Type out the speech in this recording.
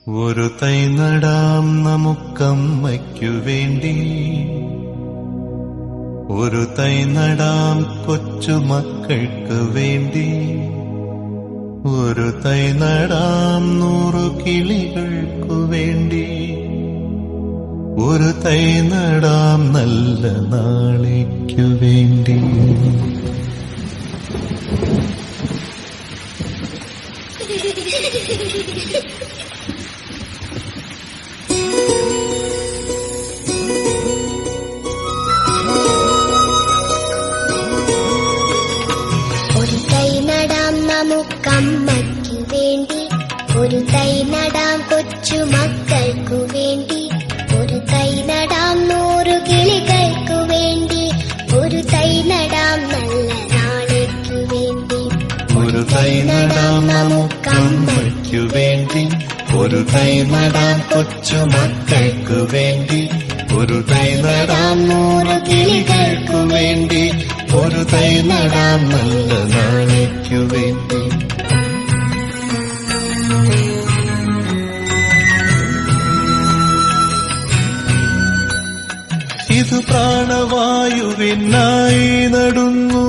ഒരു തൈ നടാം നമുക്കമ്മയ്ക്കു വേണ്ടി, ഒരു തൈ നടാം കൊച്ചുമക്കൾക്ക് വേണ്ടി, ഒരു തൈ നടാം 100 കിളികൾക്കു വേണ്ടി, ഒരു തൈ നടാം നല്ല നാളേക്കു വേണ്ടി. ഒരു തൈ നടാം നമുക്കമ്മയ്ക്കു വേണ്ടി, ഒരു തൈ നടാം കൊച്ചുമക്കൾക്കു വേണ്ടി, ഒരു തൈ നടാം 100 കിളികൾക്കു വേണ്ടി, ഒരു തൈ നടാം നല്ല നാളേക്കു വേണ്ടി. ഒരു തൈ നടാം നമുക്കമ്മയ്ക്കു വേണ്ടി, ഒരു തൈ നടാം കൊച്ചുമക്കൾക്കു വേണ്ടി, ഒരു തൈ നടാം 100 കിളികൾക്കു വേണ്ടി, ഒരു തൈ നടാം നല്ല നാളേക്കു വേണ്ടി. ഇത് പ്രാണവായുവിനായി നടുന്നു.